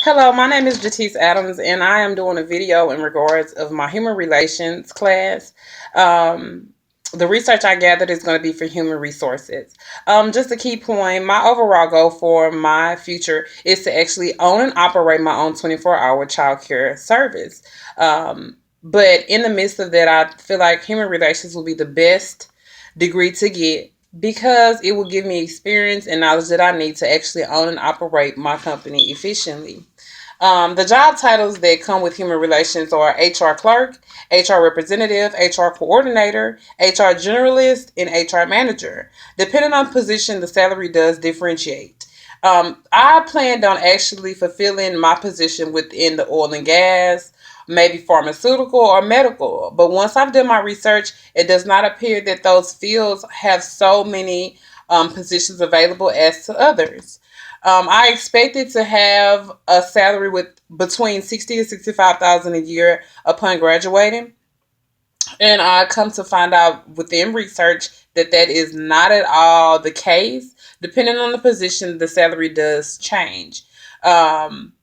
Hello, my name is Jatise Adams, and I am doing a video in regards of my human relations class. Um, the research I gathered is going to be for human resources. Just a key point, my overall goal for my future is to actually own and operate my own 24-hour childcare service. But in the midst of that, I feel like human relations will be the best degree to get because it will give me experience and knowledge that I need to actually own and operate my company efficiently. The job titles that come with human relations are HR clerk, HR representative, HR coordinator, HR generalist, and HR manager. Depending on position, the salary does differentiate. I planned on actually fulfilling my position within the oil and gas, maybe pharmaceutical or medical. But once I've done my research, it does not appear that those fields have so many positions available as to others. I expected to have a salary with between 60 to 65,000 a year upon graduating, and I come to find out within research that that is not at all the case. Depending on the position, the salary does change. Um,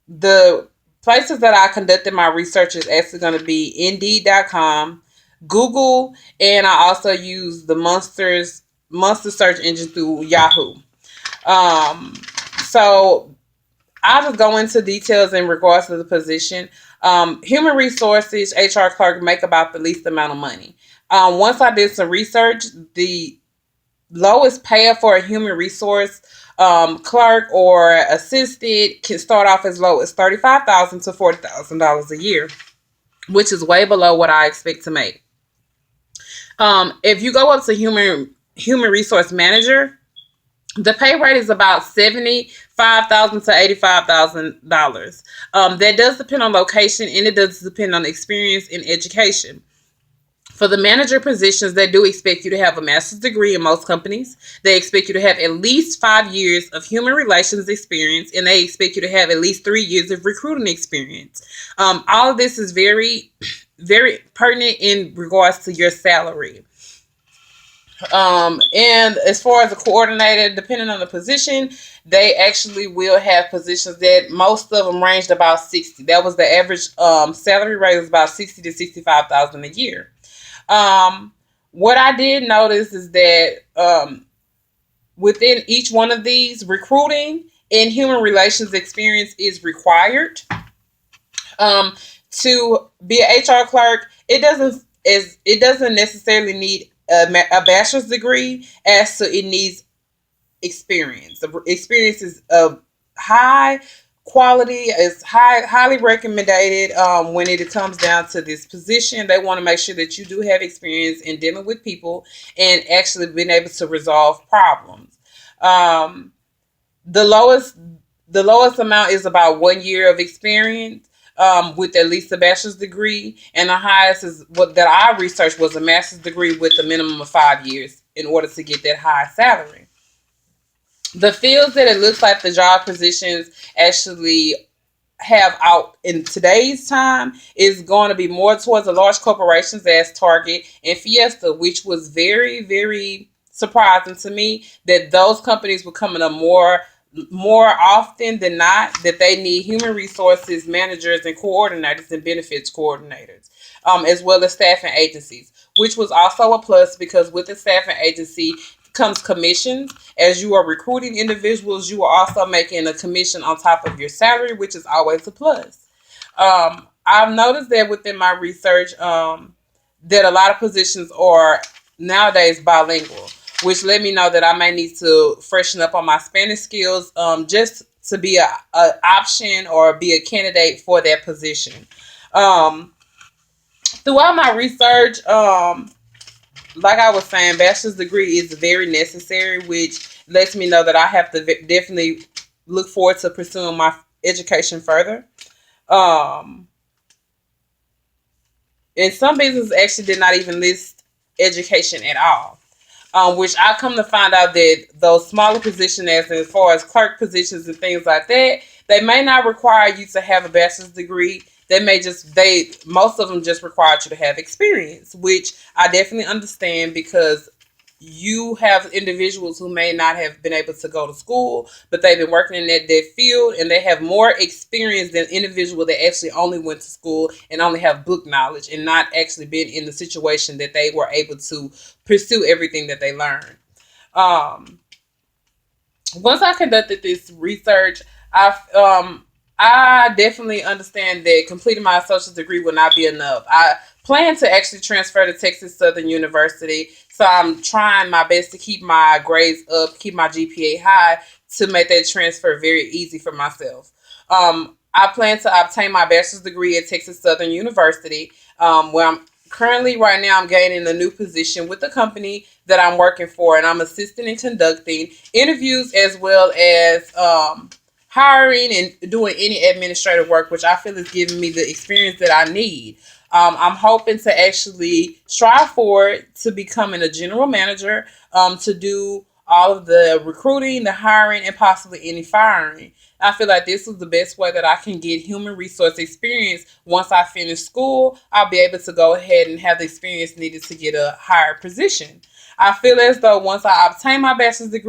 the places that I conducted my research is actually going to be Indeed.com, Google, and I also use the Monster search engine through Yahoo. Um, so I'll just go into details in regards to the position. Human resources, HR clerk make about the least amount of money. Once I did some research, the lowest payer for a human resource clerk or assistant can start off as low as $35,000 to $40,000 a year, which is way below what I expect to make. If you go up to human resource manager, the pay rate is about $75,000 to $85,000. That does depend on location and it does depend on experience in education. For the manager positions, they do expect you to have a master's degree in most companies. They expect you to have at least 5 years of human relations experience, and they expect you to have at least 3 years of recruiting experience. All of this is very, very pertinent in regards to your salary. And as far as a coordinator, depending on the position, they actually will have positions that most of them ranged about 60. That was the average salary rate was about 60 to 65,000 a year. What I did notice is that within each one of these, recruiting and human relations experience is required. Um, to be an HR clerk, it doesn't necessarily need a bachelor's degree as to it needs experience. The experience is of high quality, is highly recommended when it comes down to this position. They want to make sure that you do have experience in dealing with people and actually being able to resolve problems. Um, the lowest the lowest amount is about 1 year of experience with at least a bachelor's degree, and the highest is what that I researched was a master's degree with a minimum of 5 years in order to get that high salary. The fields that it looks like the job positions actually have out in today's time is going to be more towards the large corporations as Target and Fiesta, which was very, very surprising to me that those companies were coming up more often than not that they need human resources managers and coordinators and benefits coordinators, as well as staffing agencies, which was also a plus because with the staffing agency comes commissions. As you are recruiting individuals, you are also making a commission on top of your salary, which is always a plus. I've noticed that within my research that a lot of positions are nowadays bilingual, which let me know that I may need to freshen up on my Spanish skills just to be a option or be a candidate for that position. Um, Throughout my research, like I was saying, bachelor's degree is very necessary, which lets me know that I have to definitely look forward to pursuing my education further. Um, and some businesses actually did not even list education at all. Which I come to find out that those smaller positions, as far as clerk positions and things like that, they may not require you to have a bachelor's degree. They most of them just require you to have experience, which I definitely understand because you have individuals who may not have been able to go to school, but they've been working in that field, and they have more experience than individuals that actually only went to school and only have book knowledge and not actually been in the situation that they were able to pursue everything that they learned. Um, Once I conducted this research, I definitely understand that completing my associate's degree will not be enough. I plan to actually transfer to Texas Southern University, so I'm trying my best to keep my grades up, keep my GPA high, to make that transfer very easy for myself. I plan to obtain my bachelor's degree at Texas Southern University, where I'm currently right now. I'm gaining a new position with the company that I'm working for, and I'm assisting and conducting interviews as well as hiring and doing any administrative work, which I feel is giving me the experience that I need. I'm hoping to actually strive for it to becoming a general manager, to do all of the recruiting, the hiring, and possibly any firing. I feel like this is the best way that I can get human resource experience. Once I finish school, I'll be able to go ahead and have the experience needed to get a higher position. I feel as though once I obtain my bachelor's degree,